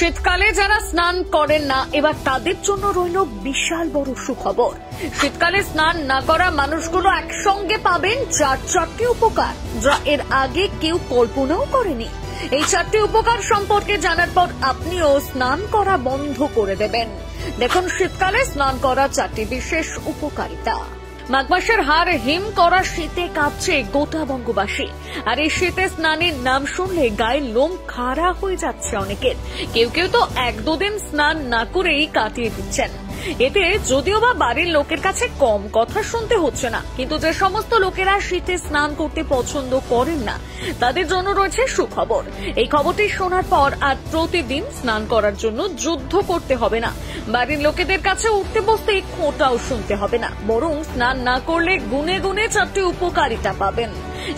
শীতকালে যারা স্নান করেন না এবার তাদের জন্য রইল বিশাল বড় সুখবর। শীতকালে স্নান না করা মানুষগুলো একসঙ্গে পাবেন চারটি উপকার, যা এর আগে কেউ কল্পনাও করেনি। এই 4টি উপকার সম্পর্কে জানার পর আপনিও স্নান করা বন্ধ করে দেবেন। দেখুন শীতকালে স্নান করা 4টি বিশেষ উপকারিতা। মাঘ মাসের হাড় হিম করা শীতে কাঁপছে গোটা বঙ্গবাসী। আর এই শীতে স্নানের নাম শুনলে গায়ের লোম খাড়া হয়ে যাচ্ছে অনেকের। কেউ কেউ তো 1-2 দিন স্নান না করেই কাটিয়ে দিচ্ছেন। এতে যদিও বা বাড়ির লোকের কাছে কম কথা শুনতে হচ্ছে না, কিন্তু যে সমস্ত লোকেরা শীতে স্নান করতে পছন্দ করেন না তাদের জন্য রয়েছে সুখবর। এই খবরটি শোনার পর আর প্রতিদিন স্নান করার জন্য যুদ্ধ করতে হবে না। বাড়ির লোকেদের কাছে উঠতে বসতে খোঁটাও শুনতে হবে না, বরং স্নান না করলে গুনে গুনে 4টি উপকারিতা পাবেন।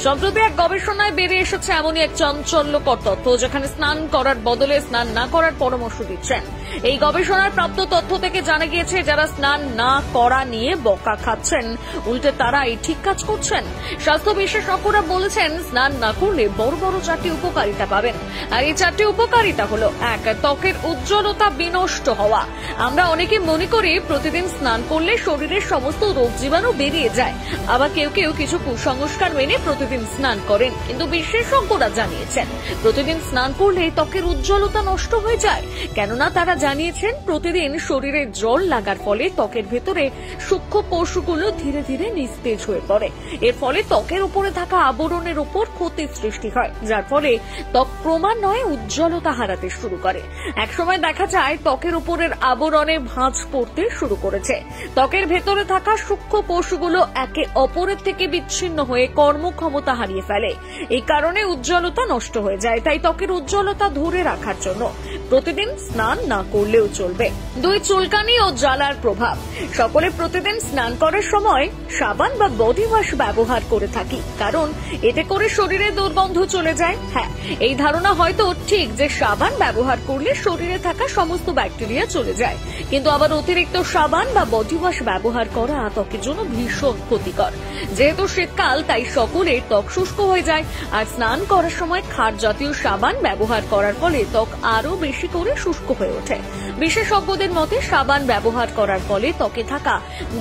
সম্প্রতি এক গবেষণায় বেরিয়ে এসেছে এমনই এক চাঞ্চল্যকর তথ্য, যেখানে স্নান করার বদলে স্নান না করার পরামর্শ দিচ্ছেন। এই গবেষণার প্রাপ্ত তথ্য থেকে জানা গিয়েছে, যারা স্নান না করা নিয়ে বকা খাচ্ছেন, উল্টে তারাই ঠিক কাজ করছেন। স্বাস্থ্য বিশেষজ্ঞরা বলেছেন স্নান না করলে বড় বড় 4টি উপকারিতা পাবেন। আর এই 4টি উপকারিতা হলো: 1. ত্বকের উজ্জ্বলতা বিনষ্ট হওয়া। আমরা অনেকে মনে করি প্রতিদিন স্নান করলে শরীরের সমস্ত রোগ জীবাণু বেরিয়ে যায়। আবার কেউ কেউ কিছু কুসংস্কার মেনে প্রতিদিন স্নান করেন, কিন্তু বিশেষজ্ঞরা জানিয়েছেন প্রতিদিন স্নান করলে ত্বকের উজ্জ্বলতা নষ্ট হয়ে যায়। কেননা তারা জানিয়েছেন প্রতিদিন শরীরে জল লাগার ফলে ত্বকের ভেতরে সূক্ষ্ম কোষগুলো ধীরে ধীরে নিস্তেজ হয়ে পড়ে। এর ফলে ত্বকের উপরে থাকা আবরণের উপর ক্ষতির সৃষ্টি হয়, যার ফলে ত্বক ক্রমান্বয়ে উজ্জ্বলতা হারাতে শুরু করে। একসময় দেখা যায় ত্বকের উপরের আবরণে ভাঁজ পড়তে শুরু করেছে। ত্বকের ভেতরে থাকা সূক্ষ্ম কোষগুলো একে অপরের থেকে বিচ্ছিন্ন হয়ে কর্মক্ষমতা হারিয়ে ফেলে। এই কারণে উজ্জ্বলতা নষ্ট হয়ে যায়। তাই ত্বকের উজ্জ্বলতা ধরে রাখার জন্য প্রতিদিন স্নান না করলেও চলবে। 2. চুলকানি ও জ্বালার প্রভাব। সকলে প্রতিদিন স্নান করার সময় সাবান বা বডি ওয়াশ ব্যবহার করে থাকি, কারণ এতে করে শরীরে দুর্গন্ধ চলে যায়। হ্যাঁ, এই ধারণা হয়তো ঠিক যে সাবান ব্যবহার করলে শরীরে থাকা সমস্ত ব্যাকটেরিয়া চলে যায়, কিন্তু আবার অতিরিক্ত সাবান বা বডি ওয়াশ ব্যবহার করা ত্বকের জন্য ভীষণ ক্ষতিকর। যেহেতু শীতকাল, তাই সকলের ত্বক শুষ্ক হয়ে যায়। আর স্নান করার সময় ক্ষার জাতীয় সাবান ব্যবহার করার ফলে ত্বক আরো বেশি করে শুষ্ক হয়ে ওঠে। বিশেষজ্ঞদের মতে সাবান ব্যবহার করার ফলে ত্বকে থাকা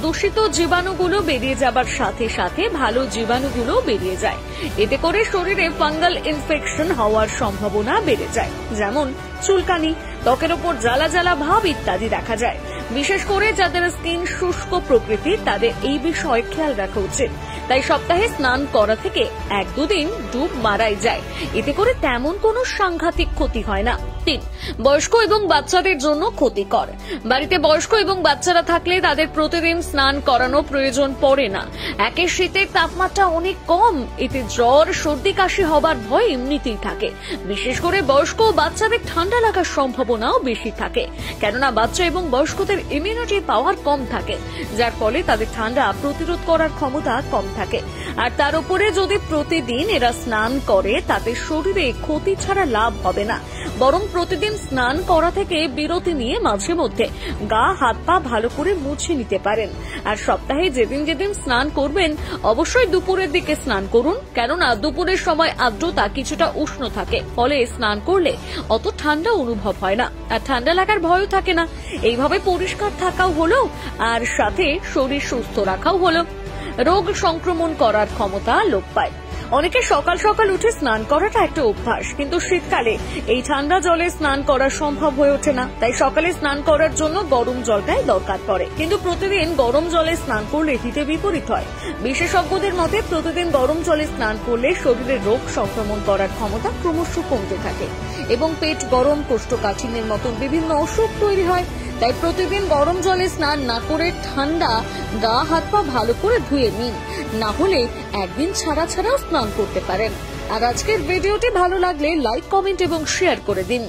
দূষিত জীবাণুগুলো বেরিয়ে যাবার সাথে সাথে ভালো জীবাণুগুলো বেরিয়ে যায়। এতে করে শরীরে ফাঙ্গাল ইনফেকশন হওয়ার সম্ভাবনা বেড়ে যায়, যেমন চুলকানি, ত্বকের উপর জ্বালা জ্বালা ভাব ইত্যাদি দেখা যায়। বিশেষ করে যাদের স্কিন শুষ্ক প্রকৃতির, তাদের এই বিষয়ে খেয়াল রাখা উচিত। তাই সপ্তাহে স্নান করা থেকে 1-2 দিন ডুব মারাই যায়। এতে করে তেমন কোনো সাংঘাতিক ক্ষতি হয় না। 3. বয়স্ক এবং বাচ্চাদের জন্য ক্ষতিকর। বাড়িতে বয়স্ক এবং বাচ্চারা থাকলে তাদের প্রতিদিন স্নান করানো প্রয়োজন পড়ে না। একে শীতের তাপমাত্রা অনেক কম, এতে জ্বর, সর্দি, কাশি হবার ভয় এমনিতেই থাকে। বিশেষ করে বয়স্ক ও বাচ্চাদের ঠান্ডা লাগার সম্ভাবনাও বেশি থাকে, কেননা বাচ্চা এবং বয়স্কদের ইমিউনিটি পাওয়ার কম থাকে, যার ফলে তাদের ঠান্ডা প্রতিরোধ করার ক্ষমতা কম থাকে। আর তার উপরে যদি প্রতিদিন এরা স্নান করে, তাদের শরীরে ক্ষতি ছাড়া লাভ হবে না, বরং প্রতিদিন স্নান করা থেকে বিরতি নিয়ে মাঝে মধ্যে গা হাত পা ভালো করে মুছে নিতে পারেন। আর সপ্তাহে যেদিন যেদিন স্নান করবেন, অবশ্যই দুপুরের দিকে স্নান করুন, কেননা দুপুরের সময় আর্দ্রতা কিছুটা উষ্ণ থাকে, ফলে স্নান করলে অত ঠান্ডা অনুভব হয় না, আর ঠান্ডা লাগার ভয়ও থাকে না। এইভাবে পরিষ্কার থাকাও হলো, আর সাথে শরীর সুস্থ রাখাও হলো। রোগ সংক্রমণ করার ক্ষমতা লোপ পায়। অনেকে সকাল সকাল উঠে স্নান করাটা একটা অভ্যাস, কিন্তু শীতকালে এই ঠান্ডা জলে স্নান করা সম্ভব হয়ে ওঠে না। তাই সকালে স্নান করার জন্য গরম জলটাই দরকার পড়ে, কিন্তু প্রতিদিন গরম জলে স্নান করলে হিতে বিপরীত হয়। বিশেষজ্ঞদের মতে প্রতিদিন গরম জলে স্নান করলে শরীরে রোগ সংক্রমণ করার ক্ষমতা ক্রমশ কমতে থাকে এবং পেট গরম, কোষ্ঠকাঠিন্যের মতন বিভিন্ন অসুখ তৈরি হয়। তাই প্রতিদিন গরম জলে স্নান না করে ঠান্ডা গা হাত পা ভালো করে ধুয়ে নিন, না হলে একদিন ছাড়া ছাড়াও স্নান করতে পারেন। আর আজকের ভিডিওটি ভালো লাগলে লাইক, কমেন্ট এবং শেয়ার করে দিন।